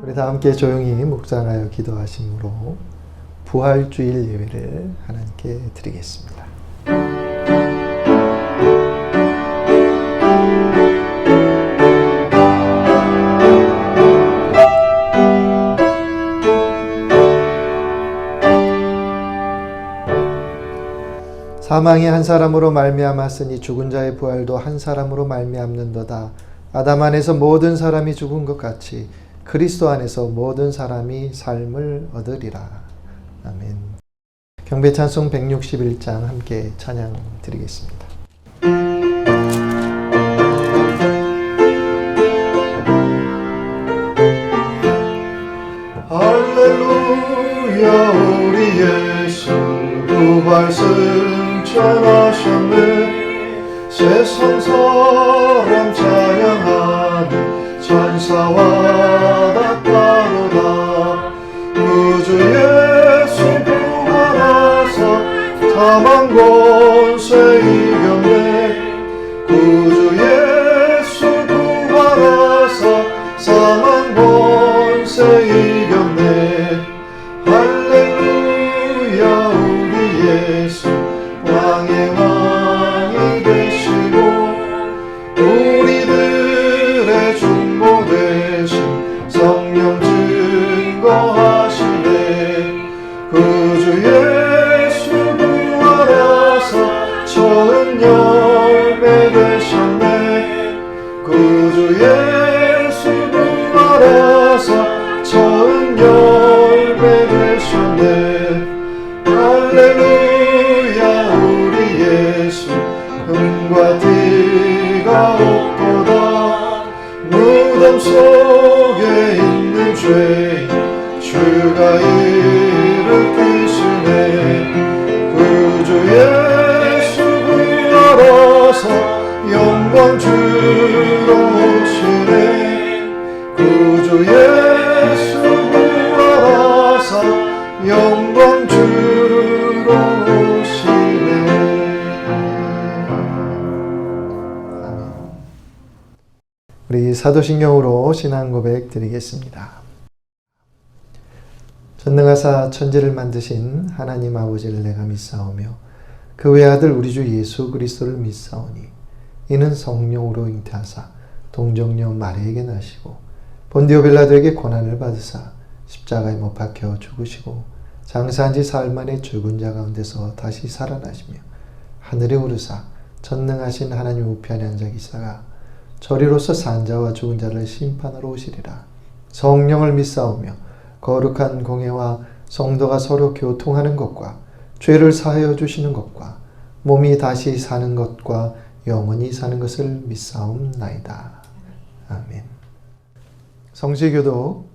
우리 다 함께 조용히 묵상하여 기도하심으로 부활주일 예배를 하나님께 드리겠습니다. 사망이 한 사람으로 말미암았으니 죽은 자의 부활도 한 사람으로 말미암는도다. 아담 안에서 모든 사람이 죽은 것 같이 그리스도 안에서 모든 사람이 삶을 얻으리라. 아멘. 경배 찬송 161장 함께 찬양 드리겠습니다. 할렐루야 우리 예수 부활 승천하셨네. 세상 사람 찬양하는 천사와 같다로다. 구주 예수 부활하사 사망 권세 이겼네. 구주 예수 부활하사 사망 권세 이겼네. 할렐루야 우리 예수 왕의 왕이 되시고 우리들의 중보 되신 성령 증거하시네. 구주 예수 부활하사 처음 열매 되셨네. 구주 예수 부활하사 처음 열매 되셨네. 할렐루야 우리 예수 흠과 티가 없도다. 무덤 속에 있는 죄인 주가 일으키시네. 구주 예수 부활하사 영광 주로 오시네. 구주 예수 부활하사 영광 주로 오시네. 아멘. 우리 사도신경으로 신앙 고백 드리겠습니다. 전능하사 천지를 만드신 하나님 아버지를 내가 믿사오며 그 외아들 우리 주 예수 그리스도를 믿사오니 이는 성령으로 잉태하사 동정녀 마리에게 나시고 본디오 빌라도에게 고난을 받으사 십자가에 못 박혀 죽으시고 장사한 지 사흘 만에 죽은 자 가운데서 다시 살아나시며 하늘에 오르사 전능하신 하나님 우편에 앉아 계시다가 저리로서 산 자와 죽은 자를 심판하러 오시리라. 성령을 믿사오며 거룩한 공예와 성도가 서로 교통하는 것과 죄를 사하여 주시는 것과 몸이 다시 사는 것과 영원히 사는 것을 믿사옵나이다. 아멘. 성시교독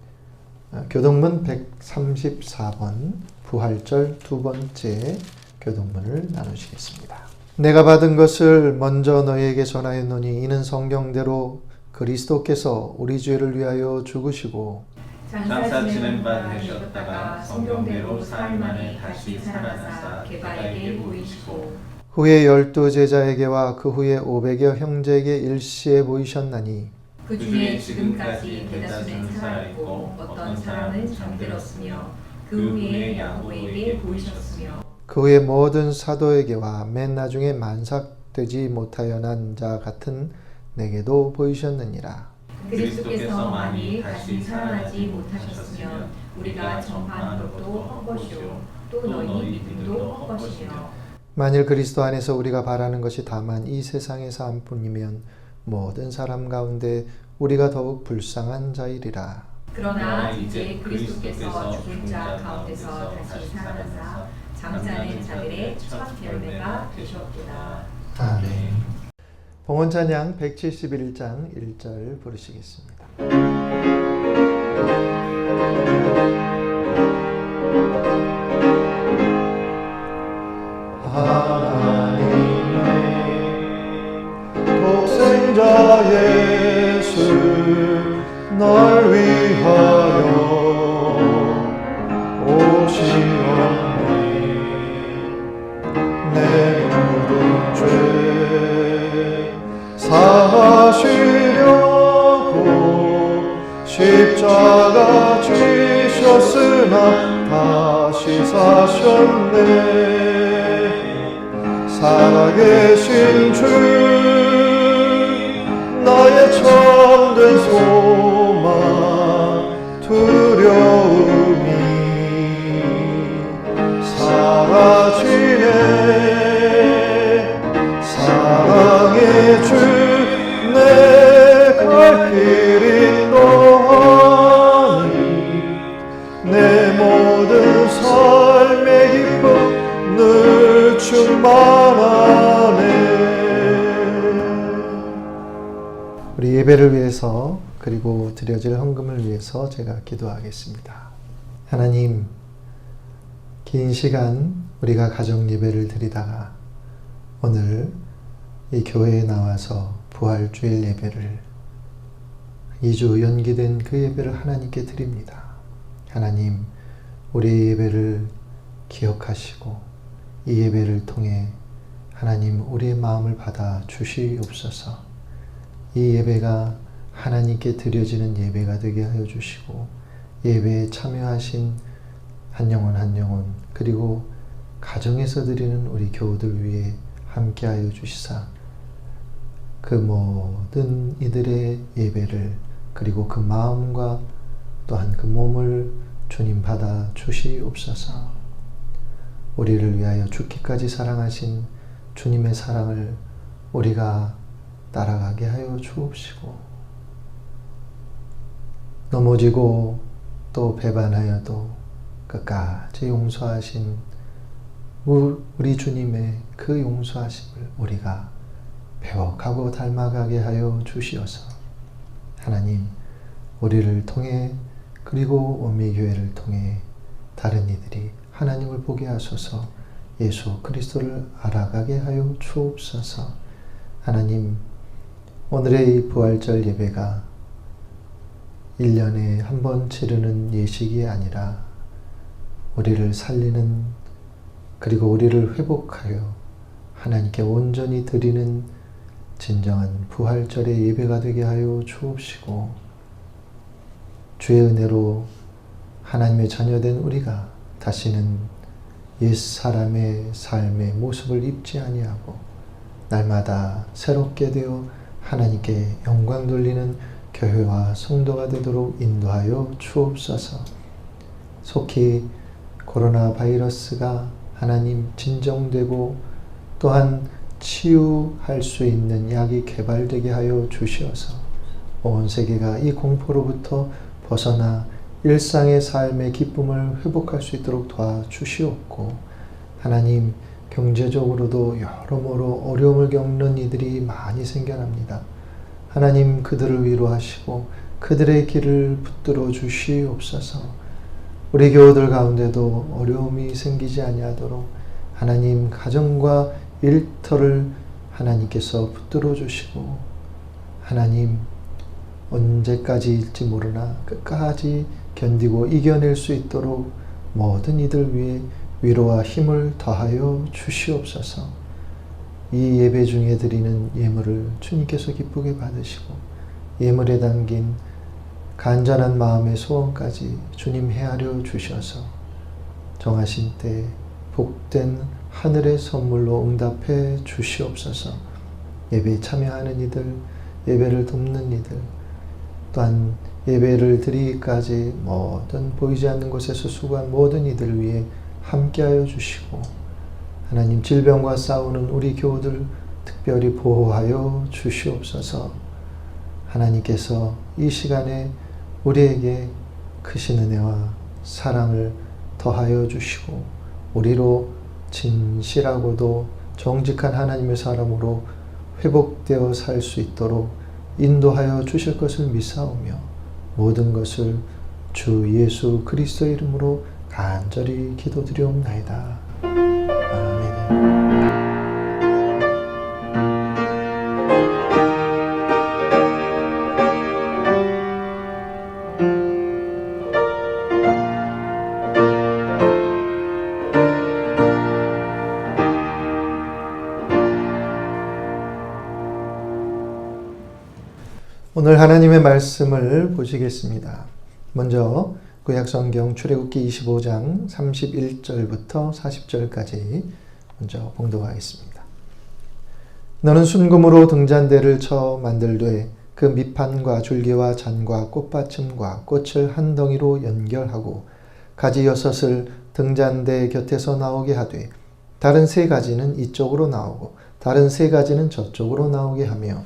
교독문 134번 부활절 두 번째 교독문을 나누시겠습니다. 내가 받은 것을 먼저 너희에게 전하였노니 이는 성경대로 그리스도께서 우리 죄를 위하여 죽으시고 장사 지낸 바 되셨다가 성경대로 사흘 만에 다시 살아나사 게바에게 보이시고 후에 12 제자에게와 그 후에 500여 형제에게 일시에 보이셨나니 그 중에 지금까지 대다수는 살아있고 어떤 사람은 잠들었으며 그 후에 야고보에게 보이셨으며 그 후에 모든 사도에게와 맨 나중에 만삭되지 못하여 난 자 같은 내게도 보이셨느니라. 그리스도께서 만일 다시 살아나지 못하셨으면 우리가 전파한 것도 헛것이요 또 너희 믿음도 헛것이며 만일 그리스도 안에서 우리가 바라는 것이 다만 이 세상의 삶뿐이면 모든 사람 가운데 우리가 더욱 불쌍한 자이리라. 그러나 이제 그리스도께서 죽은 자 가운데서 다시 살아나사 장자는 자들의 첫 열매가 되셨도다. 아멘. 봉헌찬양 171장 1절 부르시겠습니다. 하나님의 독생자 예수 날 위하여 오시었네. 내 모든 죄 사하시려고 십자가 그나 다시 사셨네. 살아계신 주 나의 참된 소망 두려움이 사라지네. 사랑의 주 내 갈 길이 너하니 내 모든 삶의 기쁨 늘 충만하네. 우리 예배를 위해서 그리고 드려질 헌금을 위해서 제가 기도하겠습니다. 하나님, 긴 시간 우리가 가정 예배를 드리다가 오늘 이 교회에 나와서 부활주일 예배를 2주 연기된 그 예배를 하나님께 드립니다. 하나님, 우리의 예배를 기억하시고 이 예배를 통해 하나님 우리의 마음을 받아 주시옵소서. 이 예배가 하나님께 드려지는 예배가 되게 하여 주시고 예배에 참여하신 한 영혼 한 영혼 그리고 가정에서 드리는 우리 교우들 위해 함께하여 주시사 그 모든 이들의 예배를 그리고 그 마음과 또한 그 몸을 주님 받아 주시옵소서. 우리를 위하여 죽기까지 사랑하신 주님의 사랑을 우리가 따라가게 하여 주옵시고 넘어지고 또 배반하여도 끝까지 용서하신 우리 주님의 그 용서하심을 우리가 배워가고 닮아가게 하여 주시어서 하나님, 우리를 통해 그리고 원미교회를 통해 다른 이들이 하나님을 보게 하소서. 예수 그리스도를 알아가게 하여 주옵소서. 하나님, 오늘의 이 부활절 예배가 1년에 한 번 치르는 예식이 아니라 우리를 살리는 그리고 우리를 회복하여 하나님께 온전히 드리는 진정한 부활절의 예배가 되게 하여 주옵시고 주의 은혜로 하나님의 자녀된 우리가 다시는 옛사람의 삶의 모습을 입지 아니하고 날마다 새롭게 되어 하나님께 영광 돌리는 교회와 성도가 되도록 인도하여 주옵소서. 속히 코로나 바이러스가 하나님 진정되고 또한 치유할 수 있는 약이 개발되게 하여 주시어서 온 세계가 이 공포로부터 벗어나 일상의 삶의 기쁨을 회복할 수 있도록 도와주시옵고 하나님, 경제적으로도 여러모로 어려움을 겪는 이들이 많이 생겨납니다. 하나님, 그들을 위로하시고 그들의 길을 붙들어 주시옵소서. 우리 교우들 가운데도 어려움이 생기지 아니하도록 하나님, 가정과 일터를 하나님께서 붙들어 주시고 하나님, 언제까지일지 모르나 끝까지 견디고 이겨낼 수 있도록 모든 이들 위해 위로와 힘을 더하여 주시옵소서. 이 예배 중에 드리는 예물을 주님께서 기쁘게 받으시고 예물에 담긴 간절한 마음의 소원까지 주님 헤아려 주셔서 정하신 때 복된 하늘의 선물로 응답해 주시옵소서. 예배에 참여하는 이들, 예배를 돕는 이들, 또한 예배를 드리기까지 모든 보이지 않는 곳에서 수고한 모든 이들 위해 함께하여 주시고 하나님, 질병과 싸우는 우리 교우들 특별히 보호하여 주시옵소서. 하나님께서 이 시간에 우리에게 크신 은혜와 사랑을 더하여 주시고 우리로 진실하고도 정직한 하나님의 사람으로 회복되어 살 수 있도록 인도하여 주실 것을 믿사오며 모든 것을 주 예수 그리스도의 이름으로 간절히 기도드리옵나이다. 아멘. 오늘 하나님의 말씀을 보시겠습니다. 먼저 구약성경 출애굽기 25장 31절부터 40절까지 먼저 봉독하겠습니다. 너는 순금으로 등잔대를 쳐 만들되 그 밑판과 줄기와 잔과 꽃받침과 꽃을 한 덩이로 연결하고 가지 6을 등잔대 곁에서 나오게 하되 다른 3가지는 이쪽으로 나오고 다른 3가지는 저쪽으로 나오게 하며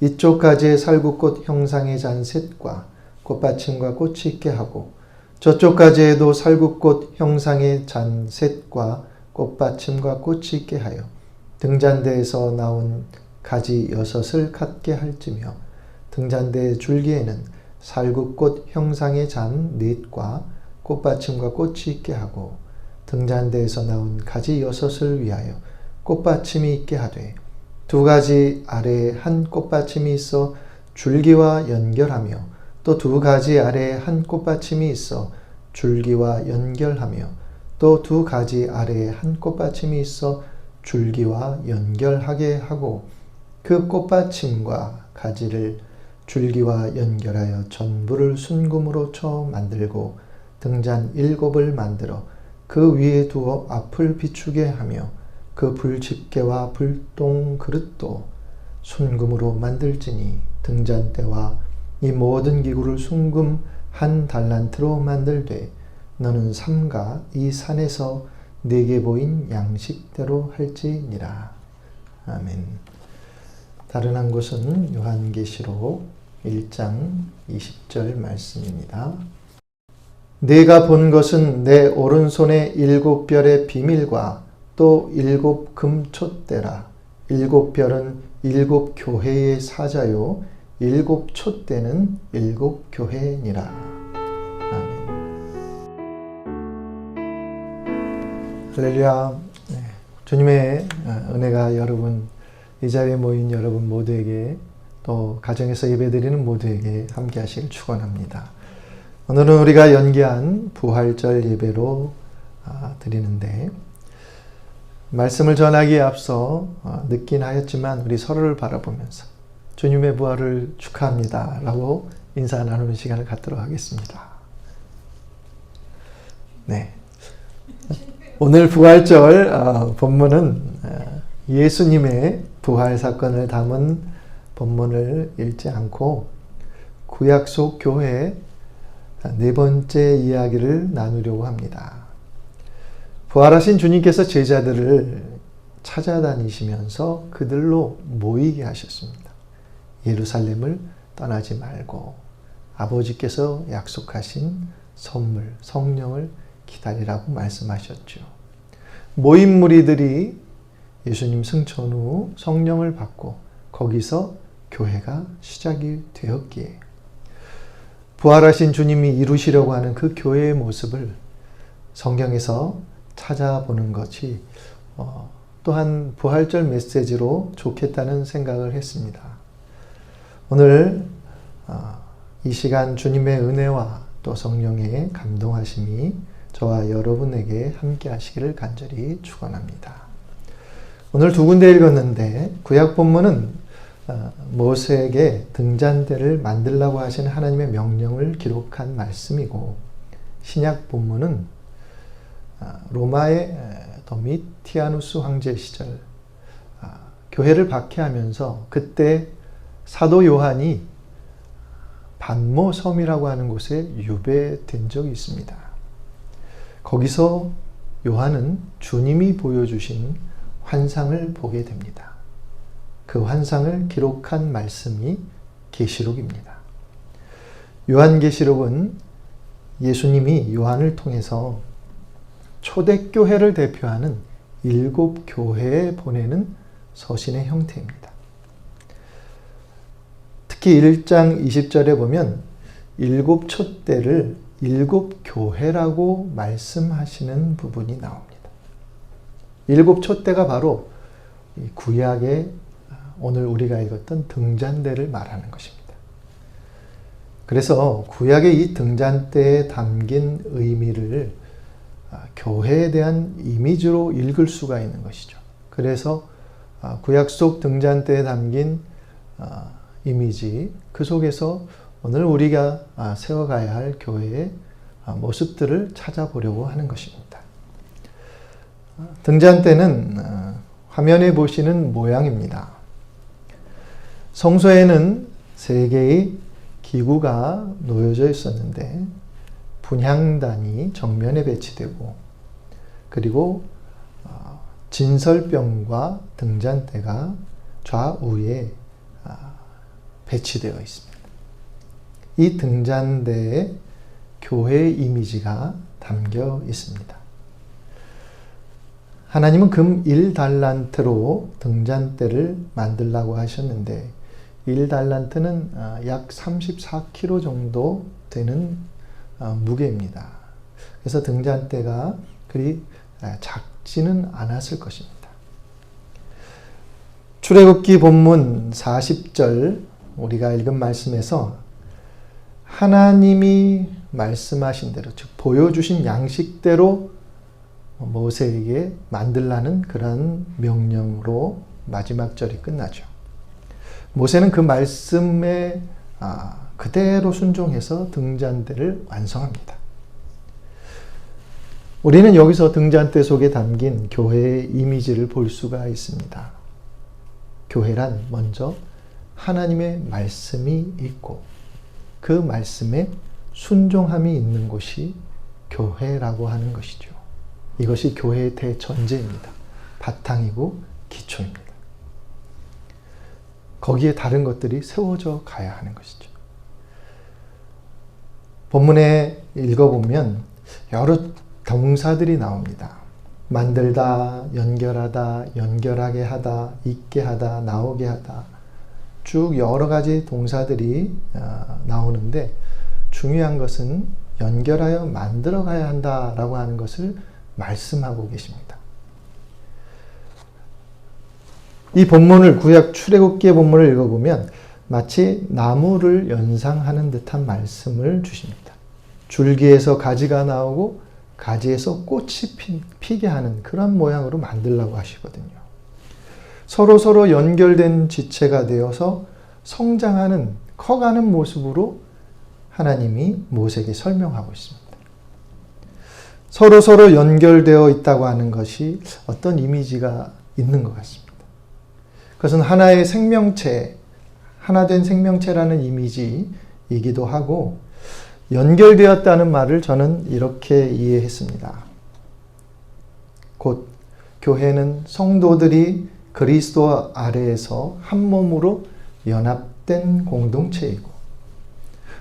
이쪽 가지에 살구꽃 형상의 잔 셋과 꽃받침과 꽃이 있게 하고 저쪽 가지에도 살구꽃 형상의 잔 셋과 꽃받침과 꽃이 있게 하여 등잔대에서 나온 가지 6을 갖게 할지며 등잔대의 줄기에는 살구꽃 형상의 잔 4과 꽃받침과 꽃이 있게 하고 등잔대에서 나온 가지 6을 위하여 꽃받침이 있게 하되 2가지 아래에 한 꽃받침이 있어 줄기와 연결하며 또 2가지 아래에 한 꽃받침이 있어 줄기와 연결하며 또 2가지 아래에 한 꽃받침이 있어 줄기와 연결하게 하고 그 꽃받침과 가지를 줄기와 연결하여 전부를 순금으로 쳐 만들고 등잔 7을 만들어 그 위에 두어 앞을 비추게 하며 그 불집게와 불똥 그릇도 순금으로 만들지니 등잔대와 이 모든 기구를 순금 한 달란트로 만들되 너는 삼가 이 산에서 네게 보인 양식대로 할지니라. 아멘. 다른 한 곳은 요한계시록 1장 20절 말씀입니다. 내가 본 것은 내 오른손에 7별의 비밀과 또 7 금촛대라. 7별은 7 교회의 사자요 7 촛대는 7 교회니라. 아멘. 할렐루야. 네. 주님의 은혜가 여러분, 이 자리에 모인 여러분 모두에게 또 가정에서 예배드리는 모두에게 함께 하시길 축원합니다. 오늘은 우리가 연기한 부활절 예배로 드리는데 말씀을 전하기에 앞서 늦긴 하였지만 우리 서로를 바라보면서 주님의 부활을 축하합니다 라고 인사 나누는 시간을 갖도록 하겠습니다. 네. 오늘 부활절 본문은 예수님의 부활 사건을 담은 본문을 읽지 않고 구약 속 교회의 4번째 이야기를 나누려고 합니다. 부활하신 주님께서 제자들을 찾아다니시면서 그들로 모이게 하셨습니다. 예루살렘을 떠나지 말고 아버지께서 약속하신 선물, 성령을 기다리라고 말씀하셨죠. 모인 무리들이 예수님 승천 후 성령을 받고 거기서 교회가 시작이 되었기에 부활하신 주님이 이루시려고 하는 그 교회의 모습을 성경에서 찾아보는 것이 또한 부활절 메시지로 좋겠다는 생각을 했습니다. 오늘 이 시간 주님의 은혜와 또 성령의 감동하심이 저와 여러분에게 함께 하시기를 간절히 축원합니다. 오늘 2군데 읽었는데 구약 본문은 모세에게 등잔대를 만들라고 하신 하나님의 명령을 기록한 말씀이고 신약 본문은 로마의 도미티아누스 황제 시절 교회를 박해하면서 그때 사도 요한이 반모 섬이라고 하는 곳에 유배된 적이 있습니다. 거기서 요한은 주님이 보여주신 환상을 보게 됩니다. 그 환상을 기록한 말씀이 계시록입니다. 요한계시록은 예수님이 요한을 통해서 초대교회를 대표하는 7 교회에 보내는 서신의 형태입니다. 특히 1장 20절에 보면 7 촛대를 7 교회라고 말씀하시는 부분이 나옵니다. 7 촛대가 바로 구약의 오늘 우리가 읽었던 등잔대를 말하는 것입니다. 그래서 구약의 이 등잔대에 담긴 의미를 교회에 대한 이미지로 읽을 수가 있는 것이죠. 그래서 구약 속 등잔대에 담긴 이미지, 그 속에서 오늘 우리가 세워가야 할 교회의 모습들을 찾아보려고 하는 것입니다. 등잔대는 화면에 보시는 모양입니다. 성소에는 3개의 기구가 놓여져 있었는데 분향단이 정면에 배치되고 그리고 진설병과 등잔대가 좌우에 배치되어 있습니다. 이 등잔대에 교회의 이미지가 담겨 있습니다. 하나님은 금 1달란트로 등잔대를 만들라고 하셨는데 1달란트는 약 34kg 정도 되는 무게입니다. 그래서 등잔대가 그리 작지는 않았을 것입니다. 출애굽기 본문 40절 우리가 읽은 말씀에서 하나님이 말씀하신 대로 즉 보여주신 양식대로 모세에게 만들라는 그런 명령으로 마지막 절이 끝나죠. 모세는 그 말씀에 그대로 순종해서 등잔대를 완성합니다. 우리는 여기서 등잔대 속에 담긴 교회의 이미지를 볼 수가 있습니다. 교회란 먼저 하나님의 말씀이 있고 그 말씀에 순종함이 있는 곳이 교회라고 하는 것이죠. 이것이 교회의 대전제입니다. 바탕이고 기초입니다. 거기에 다른 것들이 세워져 가야 하는 것이죠. 본문에 읽어보면 여러 동사들이 나옵니다. 만들다, 연결하다, 연결하게 하다, 있게 하다, 나오게 하다 쭉 여러 가지 동사들이 나오는데 중요한 것은 연결하여 만들어 가야 한다라고 하는 것을 말씀하고 계십니다. 이 본문을 구약 출애굽기의 본문을 읽어보면 마치 나무를 연상하는 듯한 말씀을 주십니다. 줄기에서 가지가 나오고 가지에서 꽃이 피게 하는 그런 모양으로 만들라고 하시거든요. 서로 연결된 지체가 되어서 성장하는, 커가는 모습으로 하나님이 모세에게 설명하고 있습니다. 서로 연결되어 있다고 하는 것이 어떤 이미지가 있는 것 같습니다. 그것은 하나의 생명체, 하나된 생명체라는 이미지이기도 하고 연결되었다는 말을 저는 이렇게 이해했습니다. 곧 교회는 성도들이 그리스도 아래에서 한 몸으로 연합된 공동체이고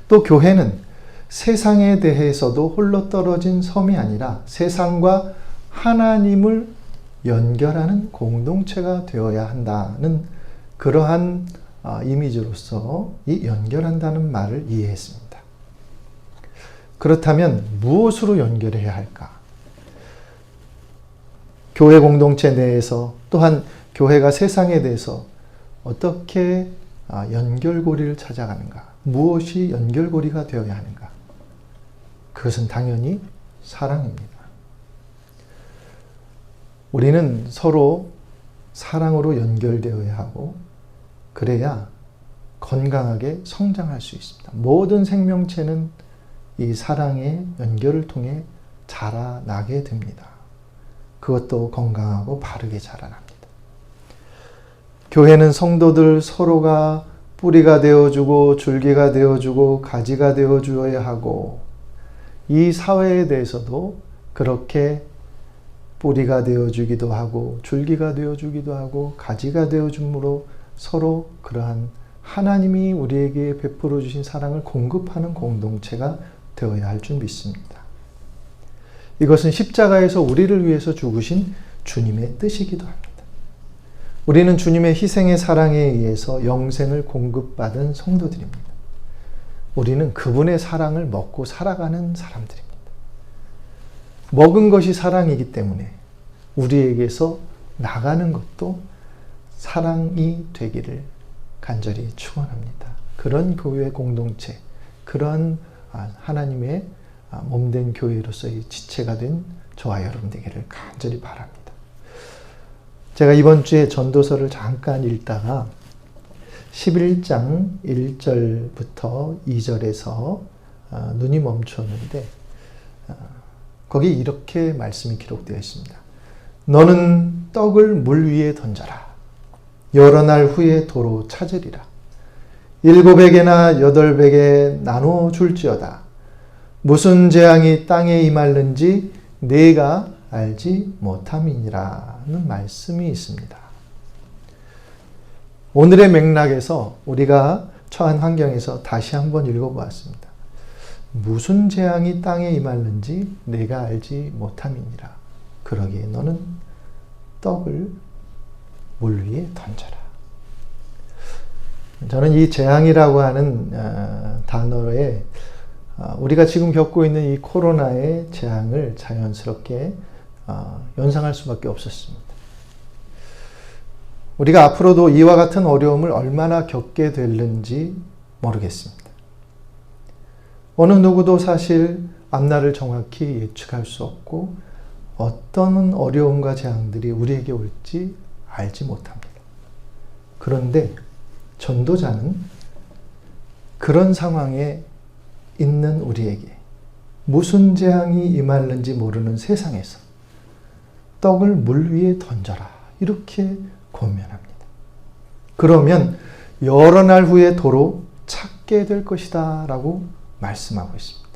또 교회는 세상에 대해서도 홀로 떨어진 섬이 아니라 세상과 하나님을 연결하는 공동체가 되어야 한다는 그러한 이미지로서 이 연결한다는 말을 이해했습니다. 그렇다면 무엇으로 연결해야 할까? 교회 공동체 내에서 또한 교회가 세상에 대해서 어떻게 연결고리를 찾아가는가? 무엇이 연결고리가 되어야 하는가? 그것은 당연히 사랑입니다. 우리는 서로 사랑으로 연결되어야 하고 그래야 건강하게 성장할 수 있습니다. 모든 생명체는 이 사랑의 연결을 통해 자라나게 됩니다. 그것도 건강하고 바르게 자라납니다. 교회는 성도들 서로가 뿌리가 되어주고 줄기가 되어주고 가지가 되어주어야 하고 이 사회에 대해서도 그렇게 뿌리가 되어주기도 하고 줄기가 되어주기도 하고 가지가 되어줌으로 서로 그러한 하나님이 우리에게 베풀어 주신 사랑을 공급하는 공동체가 되어야 할 줄 믿습니다. 이것은 십자가에서 우리를 위해서 죽으신 주님의 뜻이기도 합니다. 우리는 주님의 희생의 사랑에 의해서 영생을 공급받은 성도들입니다. 우리는 그분의 사랑을 먹고 살아가는 사람들입니다. 먹은 것이 사랑이기 때문에 우리에게서 나가는 것도 사랑이 되기를 간절히 축원합니다. 그런 교회 공동체, 그런 하나님의 몸된 교회로서의 지체가 된 저와 여러분 되기를 간절히 바랍니다. 제가 이번 주에 전도서를 잠깐 읽다가 11장 1절부터 2절에서 눈이 멈췄는데 거기 이렇게 말씀이 기록되어 있습니다. 너는 떡을 물 위에 던져라. 여러 날 후에 도로 찾으리라. 7에게나 8에게 나눠 줄지어다. 무슨 재앙이 땅에 임할는지 네가 알지 못함이니라는 말씀이 있습니다. 오늘의 맥락에서 우리가 처한 환경에서 다시 한번 읽어보았습니다. 무슨 재앙이 땅에 임할는지 내가 알지 못함이니라. 그러기에 너는 떡을 물 위에 던져라. 저는 이 재앙이라고 하는 단어에 우리가 지금 겪고 있는 이 코로나의 재앙을 자연스럽게 연상할 수밖에 없었습니다. 우리가 앞으로도 이와 같은 어려움을 얼마나 겪게 될는지 모르겠습니다. 어느 누구도 사실 앞날을 정확히 예측할 수 없고 어떤 어려움과 재앙들이 우리에게 올지 알지 못합니다. 그런데 전도자는 그런 상황에 있는 우리에게 무슨 재앙이 임할는지 모르는 세상에서 떡을 물 위에 던져라 이렇게 권면합니다. 그러면 여러 날 후에 도로 찾게 될 것이다 라고 말씀하고 있습니다.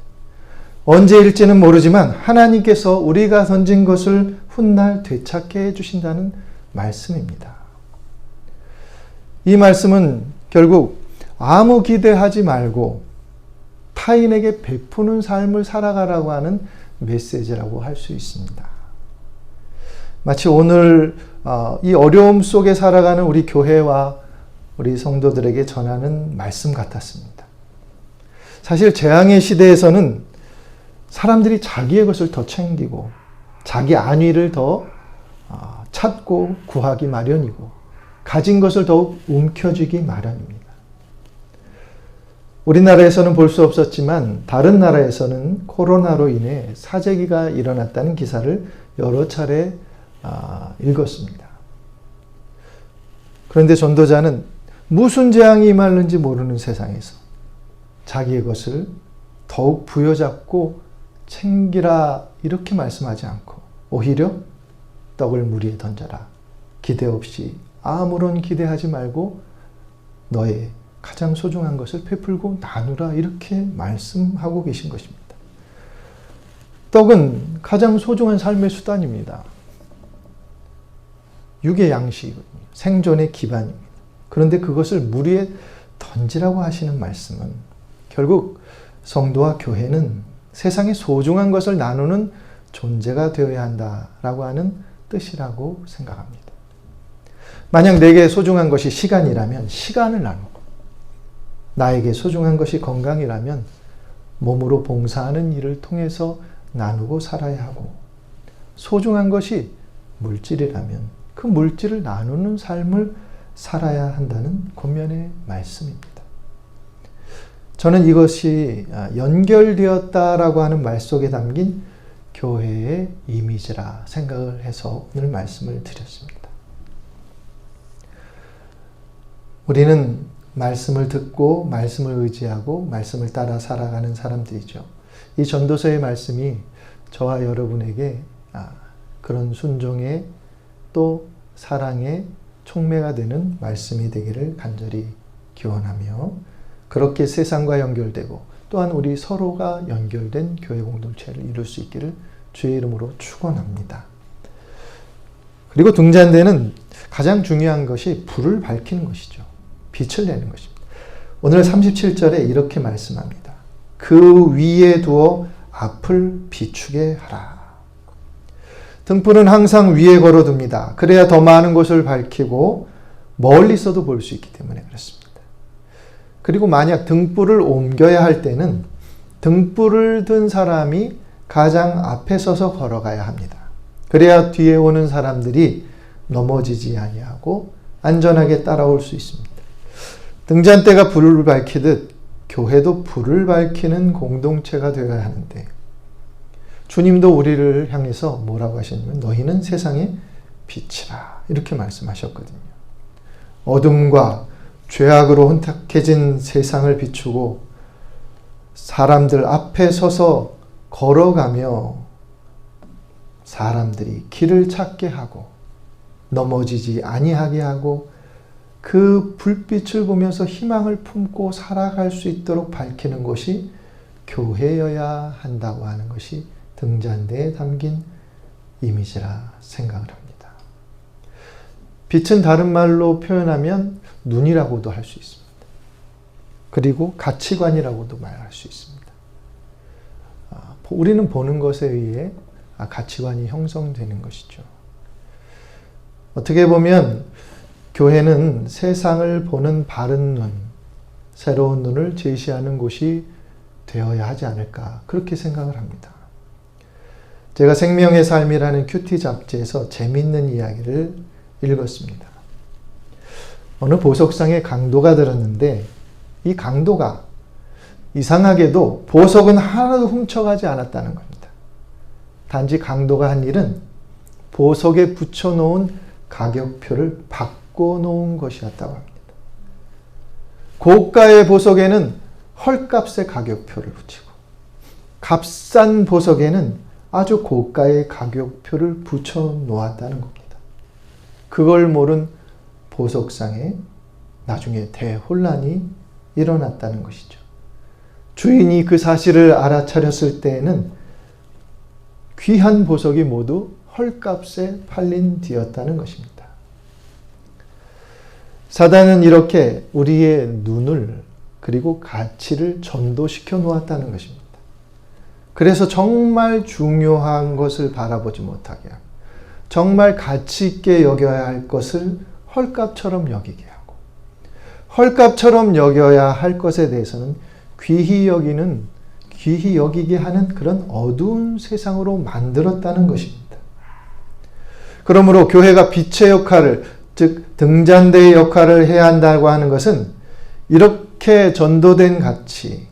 언제일지는 모르지만 하나님께서 우리가 던진 것을 훗날 되찾게 해주신다는 말씀입니다. 이 말씀은 결국 아무 기대하지 말고 타인에게 베푸는 삶을 살아가라고 하는 메시지라고 할 수 있습니다. 마치 오늘 이 어려움 속에 살아가는 우리 교회와 우리 성도들에게 전하는 말씀 같았습니다. 사실 재앙의 시대에서는 사람들이 자기의 것을 더 챙기고 자기 안위를 더 찾고 구하기 마련이고 가진 것을 더욱 움켜쥐기 마련입니다. 우리나라에서는 볼 수 없었지만 다른 나라에서는 코로나로 인해 사재기가 일어났다는 기사를 여러 차례 읽었습니다. 그런데 전도자는 무슨 재앙이 임할는지 모르는 세상에서 자기의 것을 더욱 부여잡고 챙기라 이렇게 말씀하지 않고 오히려 떡을 물 위에 던져라. 기대 없이 아무런 기대하지 말고 너의 가장 소중한 것을 베풀고 나누라 이렇게 말씀하고 계신 것입니다. 떡은 가장 소중한 삶의 수단입니다. 육의 양식이거든요. 생존의 기반입니다. 그런데 그것을 물 위에 던지라고 하시는 말씀은 결국 성도와 교회는 세상에 소중한 것을 나누는 존재가 되어야 한다라고 하는 뜻이라고 생각합니다. 만약 내게 소중한 것이 시간이라면 시간을 나누고 나에게 소중한 것이 건강이라면 몸으로 봉사하는 일을 통해서 나누고 살아야 하고 소중한 것이 물질이라면 그 물질을 나누는 삶을 살아야 한다는 권면의 말씀입니다. 저는 이것이 연결되었다라고 하는 말 속에 담긴 교회의 이미지라 생각을 해서 오늘 말씀을 드렸습니다. 우리는 말씀을 듣고 말씀을 의지하고 말씀을 따라 살아가는 사람들이죠. 이 전도서의 말씀이 저와 여러분에게 그런 순종의 또 사랑의 촉매가 되는 말씀이 되기를 간절히 기원하며 그렇게 세상과 연결되고 또한 우리 서로가 연결된 교회 공동체를 이룰 수 있기를 주의 이름으로 축원합니다. 그리고 등잔대는 가장 중요한 것이 불을 밝히는 것이죠. 빛을 내는 것입니다. 오늘 37절에 이렇게 말씀합니다. 그 위에 두어 앞을 비추게 하라. 등불은 항상 위에 걸어둡니다. 그래야 더 많은 곳을 밝히고 멀리서도 볼 수 있기 때문에 그렇습니다. 그리고 만약 등불을 옮겨야 할 때는 등불을 든 사람이 가장 앞에 서서 걸어가야 합니다. 그래야 뒤에 오는 사람들이 넘어지지 아니하고 안전하게 따라올 수 있습니다. 등잔대가 불을 밝히듯 교회도 불을 밝히는 공동체가 되어야 하는데 주님도 우리를 향해서 뭐라고 하셨냐면 너희는 세상의 빛이라 이렇게 말씀하셨거든요. 어둠과 죄악으로 혼탁해진 세상을 비추고 사람들 앞에 서서 걸어가며 사람들이 길을 찾게 하고 넘어지지 아니하게 하고 그 불빛을 보면서 희망을 품고 살아갈 수 있도록 밝히는 것이 교회여야 한다고 하는 것이 등잔대에 담긴 이미지라 생각을 합니다. 빛은 다른 말로 표현하면 눈이라고도 할 수 있습니다. 그리고 가치관이라고도 말할 수 있습니다. 우리는 보는 것에 의해 가치관이 형성되는 것이죠. 어떻게 보면 교회는 세상을 보는 바른 눈, 새로운 눈을 제시하는 곳이 되어야 하지 않을까 그렇게 생각을 합니다. 제가 생명의 삶이라는 큐티 잡지에서 재미있는 이야기를 읽었습니다. 어느 보석상에 강도가 들었는데 이 강도가 이상하게도 보석은 하나도 훔쳐가지 않았다는 겁니다. 단지 강도가 한 일은 보석에 붙여놓은 가격표를 바꿔놓은 것이었다고 합니다. 고가의 보석에는 헐값의 가격표를 붙이고 값싼 보석에는 아주 고가의 가격표를 붙여놓았다는 겁니다. 그걸 모른 보석상에 나중에 대혼란이 일어났다는 것이죠. 주인이 그 사실을 알아차렸을 때에는 귀한 보석이 모두 헐값에 팔린 뒤였다는 것입니다. 사단은 이렇게 우리의 눈을 그리고 가치를 전도시켜 놓았다는 것입니다. 그래서 정말 중요한 것을 바라보지 못하게 하고 정말 가치 있게 여겨야 할 것을 헐값처럼 여기게 하고 헐값처럼 여겨야 할 것에 대해서는 귀히 여기게 하는 그런 어두운 세상으로 만들었다는 것입니다. 그러므로 교회가 빛의 역할을, 즉 등잔대의 역할을 해야 한다고 하는 것은 이렇게 전도된 가치,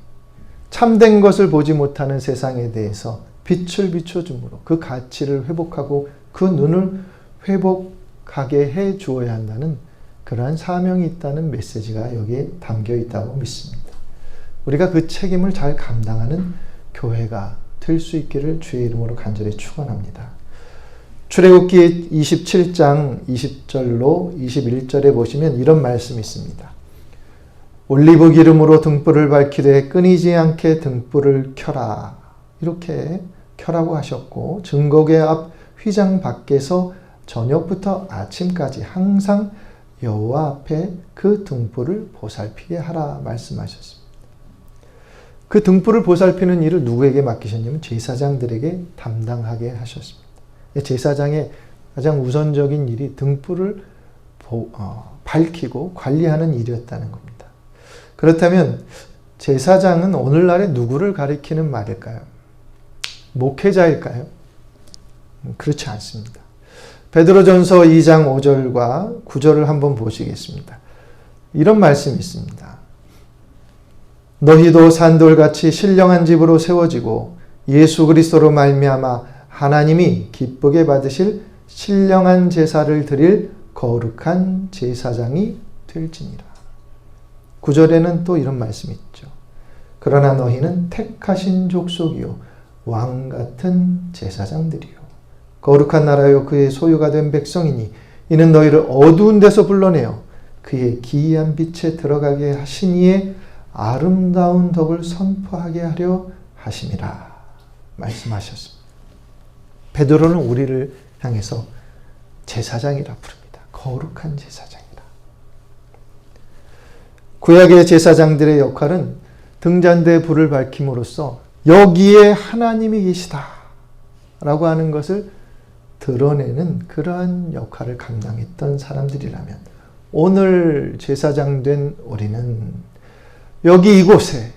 참된 것을 보지 못하는 세상에 대해서 빛을 비춰줌으로 그 가치를 회복하고 그 눈을 회복하게 해 주어야 한다는 그러한 사명이 있다는 메시지가 여기에 담겨 있다고 믿습니다. 우리가 그 책임을 잘 감당하는 교회가 될 수 있기를 주의 이름으로 간절히 축원합니다. 출애굽기 27장 20절로 21절에 보시면 이런 말씀이 있습니다. 올리브 기름으로 등불을 밝히되 끊이지 않게 등불을 켜라. 이렇게 켜라고 하셨고 증거궤 앞 휘장 밖에서 저녁부터 아침까지 항상 여호와 앞에 그 등불을 보살피게 하라 말씀하셨습니다. 그 등불을 보살피는 일을 누구에게 맡기셨냐면 제사장들에게 담당하게 하셨습니다. 제사장의 가장 우선적인 일이 등불을 밝히고 관리하는 일이었다는 겁니다. 그렇다면 제사장은 오늘날에 누구를 가리키는 말일까요? 목회자일까요? 그렇지 않습니다. 베드로전서 2장 5절과 9절을 한번 보시겠습니다. 이런 말씀이 있습니다. 너희도 산돌같이 신령한 집으로 세워지고 예수 그리스도로 말미암아 하나님이 기쁘게 받으실 신령한 제사를 드릴 거룩한 제사장이 될지니라. 9절에는 또 이런 말씀이 있죠. 그러나 너희는 택하신 족속이요 왕 같은 제사장들이요 거룩한 나라요 그의 소유가 된 백성이니 이는 너희를 어두운 데서 불러내어 그의 기이한 빛에 들어가게 하시니에 아름다운 덕을 선포하게 하려 하심이라 말씀하셨습니다. 베드로는 우리를 향해서 제사장이라 부릅니다. 거룩한 제사장이라. 구약의 제사장들의 역할은 등잔대에 불을 밝힘으로써 여기에 하나님이 계시다 라고 하는 것을 드러내는 그러한 역할을 감당했던 사람들이라면 오늘 제사장 된 우리는 여기 이곳에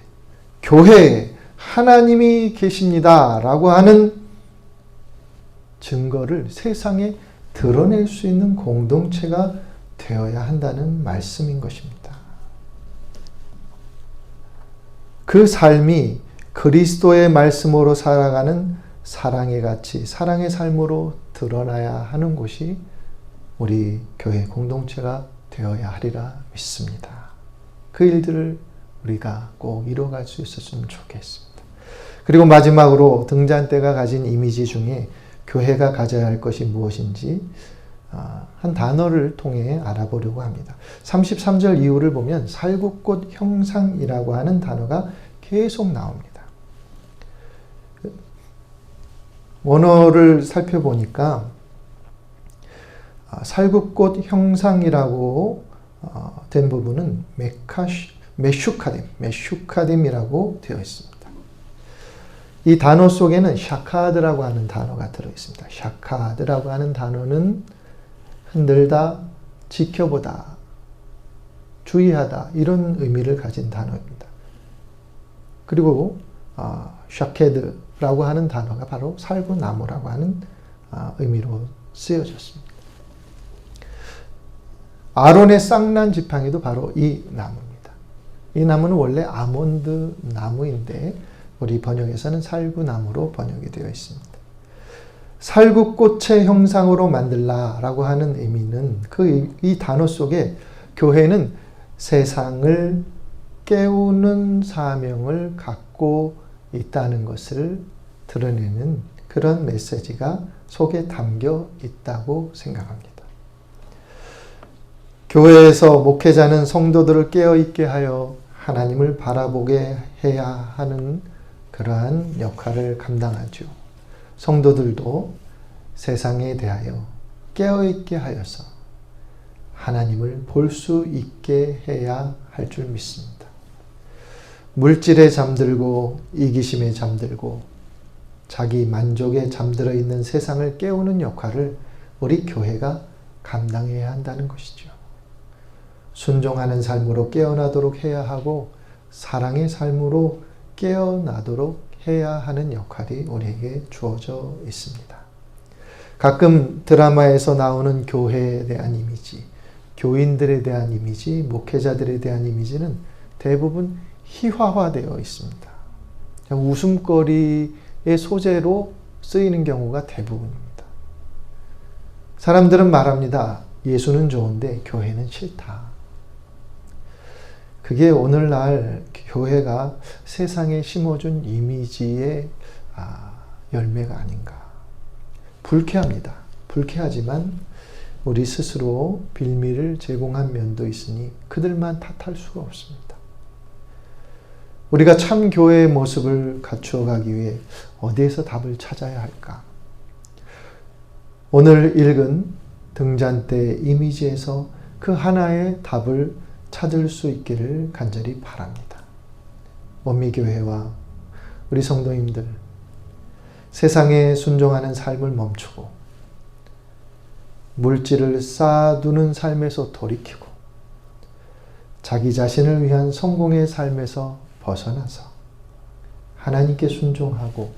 교회에 하나님이 계십니다 라고 하는 증거를 세상에 드러낼 수 있는 공동체가 되어야 한다는 말씀인 것입니다. 그 삶이 그리스도의 말씀으로 살아가는 사랑의 가치, 사랑의 삶으로 드러나야 하는 곳이 우리 교회 공동체가 되어야 하리라 믿습니다. 그 일들을 우리가 꼭 이뤄갈 수 있었으면 좋겠습니다. 그리고 마지막으로 등잔대가 가진 이미지 중에 교회가 가져야 할 것이 무엇인지 한 단어를 통해 알아보려고 합니다. 33절 이후를 보면 살구꽃 형상이라고 하는 단어가 계속 나옵니다. 원어를 살펴보니까 살구꽃 형상이라고 된 부분은 메슈카딤이라고 되어 있습니다. 이 단어 속에는 샤카드라고 하는 단어가 들어있습니다. 샤카드라고 하는 단어는 흔들다, 지켜보다, 주의하다 이런 의미를 가진 단어입니다. 그리고 샤케드라고 하는 단어가 바로 살구나무라고 하는 의미로 쓰여졌습니다. 아론의 쌍난 지팡이도 바로 이 나무입니다. 이 나무는 원래 아몬드 나무인데 우리 번역에서는 살구나무로 번역이 되어 있습니다. 살구꽃의 형상으로 만들라라고 하는 의미는 이 단어 속에 교회는 세상을 깨우는 사명을 갖고 있다는 것을 드러내는 그런 메시지가 속에 담겨 있다고 생각합니다. 교회에서 목회자는 성도들을 깨어있게 하여 하나님을 바라보게 해야 하는 그러한 역할을 감당하죠. 성도들도 세상에 대하여 깨어있게 하여서 하나님을 볼 수 있게 해야 할 줄 믿습니다. 물질에 잠들고 이기심에 잠들고 자기 만족에 잠들어 있는 세상을 깨우는 역할을 우리 교회가 감당해야 한다는 것이죠. 순종하는 삶으로 깨어나도록 해야 하고 사랑의 삶으로 깨어나도록 해야 하는 역할이 우리에게 주어져 있습니다. 가끔 드라마에서 나오는 교회에 대한 이미지, 교인들에 대한 이미지, 목회자들에 대한 이미지는 대부분 희화화되어 있습니다. 웃음거리의 소재로 쓰이는 경우가 대부분입니다. 사람들은 말합니다. 예수는 좋은데 교회는 싫다. 그게 오늘날 교회가 세상에 심어준 이미지의 열매가 아닌가. 불쾌합니다. 불쾌하지만 우리 스스로 빌미를 제공한 면도 있으니 그들만 탓할 수가 없습니다. 우리가 참 교회의 모습을 갖추어 가기 위해 어디에서 답을 찾아야 할까? 오늘 읽은 등잔대 이미지에서 그 하나의 답을 찾을 수 있기를 간절히 바랍니다. 원미교회와 우리 성도님들, 세상에 순종하는 삶을 멈추고 물질을 쌓아두는 삶에서 돌이키고 자기 자신을 위한 성공의 삶에서 벗어나서 하나님께 순종하고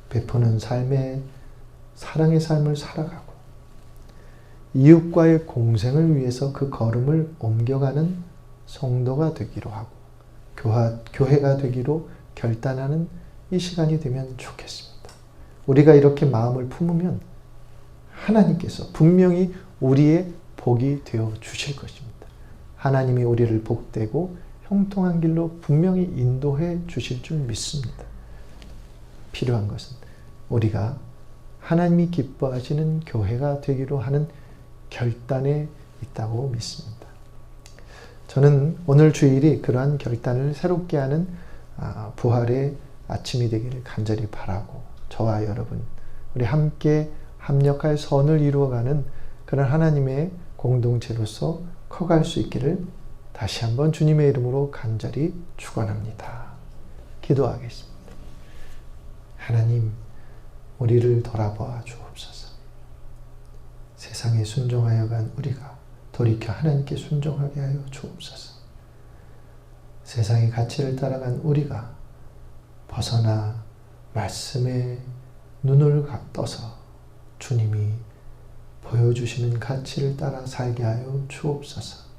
베푸는 삶의 사랑의 삶을 살아가고 이웃과의 공생을 위해서 그 걸음을 옮겨가는 성도가 되기로 하고 교회가 되기로 결단하는 이 시간이 되면 좋겠습니다. 우리가 이렇게 마음을 품으면 하나님께서 분명히 우리의 복이 되어 주실 것입니다. 하나님이 우리를 복되고 형통한 길로 분명히 인도해 주실 줄 믿습니다. 필요한 것은 우리가 하나님이 기뻐하시는 교회가 되기로 하는 결단에 있다고 믿습니다. 저는 오늘 주일이 그러한 결단을 새롭게 하는 부활의 아침이 되기를 간절히 바라고 저와 여러분 우리 함께 합력할 선을 이루어가는 그런 하나님의 공동체로서 커갈 수 있기를 다시 한번 주님의 이름으로 간절히 축원합니다. 기도하겠습니다. 하나님, 우리를 돌아보아 주옵소서. 세상에 순종하여 간 우리가 돌이켜 하나님께 순종하게 하여 주옵소서. 세상의 가치를 따라간 우리가 벗어나 말씀에 눈을 떠서 주님이 보여주시는 가치를 따라 살게 하여 주옵소서.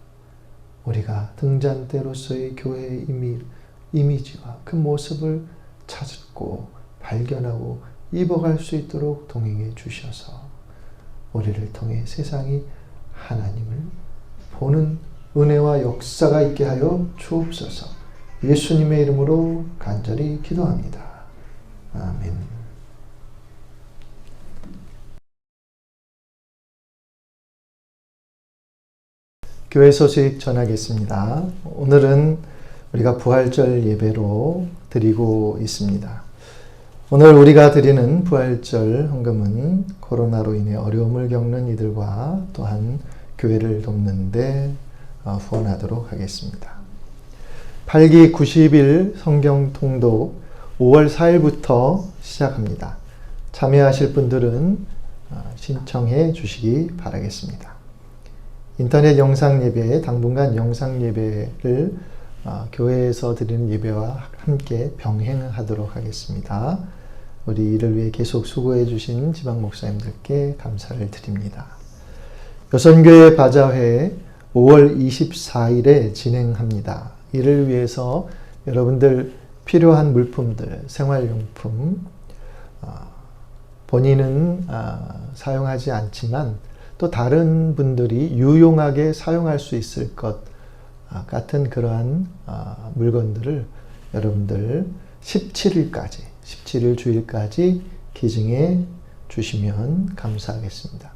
우리가 등잔대로서의 교회의 이미지와 그 모습을 찾고 발견하고 입어갈 수 있도록 동행해 주셔서 우리를 통해 세상이 하나님을 보는 은혜와 역사가 있게 하여 주옵소서. 예수님의 이름으로 간절히 기도합니다. 아멘. 교회 소식 전하겠습니다. 오늘은 우리가 부활절 예배로 드리고 있습니다. 오늘 우리가 드리는 부활절 헌금은 코로나로 인해 어려움을 겪는 이들과 또한 교회를 돕는 데 후원하도록 하겠습니다. 8기 90일 성경 통독 5월 4일부터 시작합니다. 참여하실 분들은 신청해 주시기 바라겠습니다. 인터넷 영상 예배, 당분간 영상 예배를 교회에서 드리는 예배와 함께 병행하도록 하겠습니다. 우리 이를 위해 계속 수고해 주신 지방 목사님들께 감사를 드립니다. 여선교회 바자회 5월 24일에 진행합니다. 이를 위해서 여러분들 필요한 물품들, 생활용품, 본인은 사용하지 않지만 또 다른 분들이 유용하게 사용할 수 있을 것 같은 그러한 물건들을 여러분들 17일 주일까지 기증해 주시면 감사하겠습니다.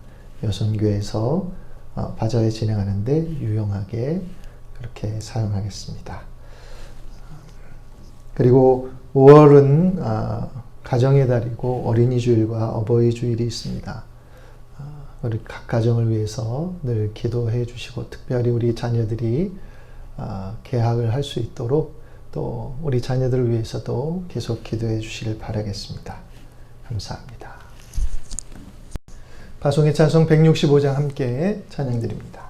여선교회에서 바자회 진행하는데 유용하게 그렇게 사용하겠습니다. 그리고 5월은 가정의 달이고 어린이 주일과 어버이 주일이 있습니다. 우리 각 가정을 위해서 늘 기도해 주시고 특별히 우리 자녀들이 개학을 할 수 있도록 또 우리 자녀들을 위해서도 계속 기도해 주시길 바라겠습니다. 감사합니다. 파송의 찬송 165장 함께 찬양드립니다.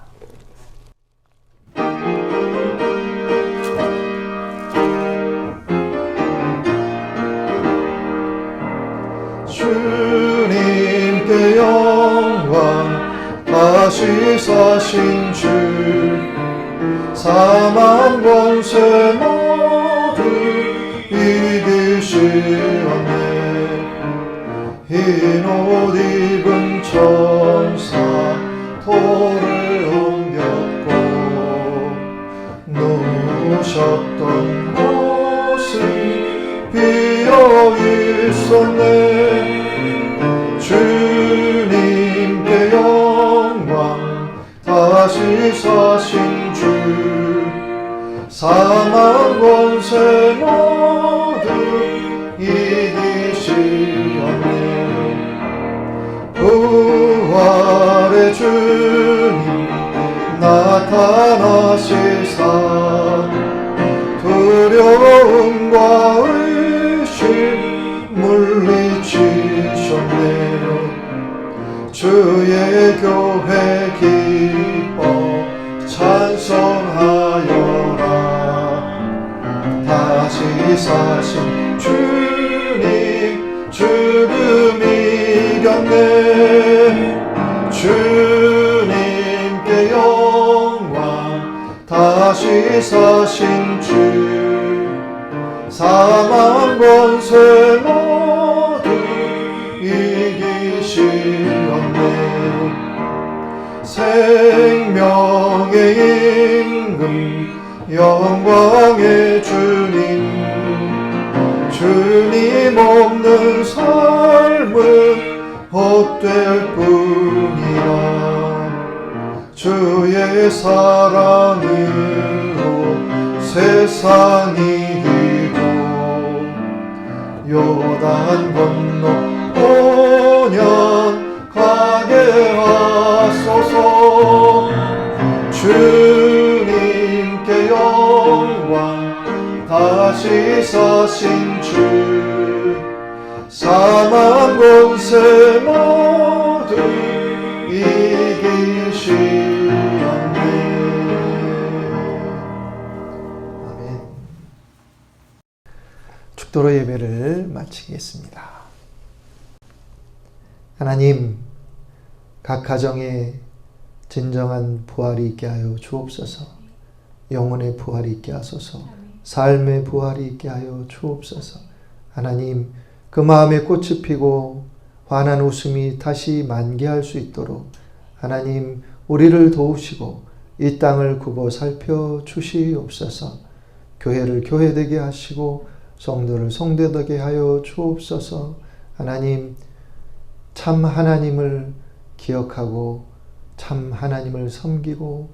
주님께 영광 다시 사신 주 사망 권세 모두 이기시었네. 흰 옷 입은 천사 돌을 옮겼고 누우셨던 곳이 비어 있었네. 주님께 영광 다시 사신 주 사망 권세 모두 이기시었네. 부활의 주님 나타나시사 두려움과 의심 물리치셨네. 주의 교회 기뻐 찬송하여라. 다시 사신 주님 죽음 이겼네. 주님께 영광 다시 사신 주 사망 권세 모두 이기시었네. 생명의 임금 영광의 주님 주님 없는 삶은 헛될 뿐이라. 주의 사랑으로 세상이 이기고 요단 건너 온연 가게 하소서. 주님께 영광 다시 사신 주 사망 권세 모두 이기시었네. 아멘. 축도로 예배를 마치겠습니다. 하나님, 각 가정에 진정한 부활이 있게 하여 주옵소서. 영혼의 부활이 있게 하소서. 삶의 부활이 있게 하여 주옵소서. 하나님, 그 마음에 꽃이 피고 환한 웃음이 다시 만개할 수 있도록 하나님 우리를 도우시고 이 땅을 굽어 살펴 주시옵소서. 교회를 교회되게 하시고 성도를 성도되게 하여 주옵소서. 하나님, 참 하나님을 기억하고 참 하나님을 섬기고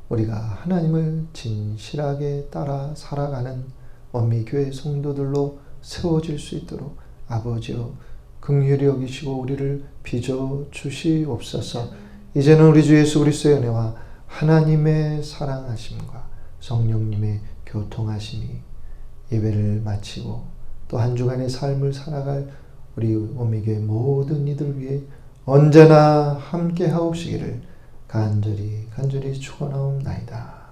우리가 하나님을 진실하게 따라 살아가는 원미교회 성도들로 세워질 수 있도록 아버지여 긍휼히 여기시고 우리를 빚어 주시옵소서. 이제는 우리 주 예수 그리스도의 은혜와 하나님의 사랑하심과 성령님의 교통하심이 예배를 마치고 또 한 주간의 삶을 살아갈 우리 원미교회 모든 이들 위해 언제나 함께 하옵시기를 간절히 축원하옵나이다.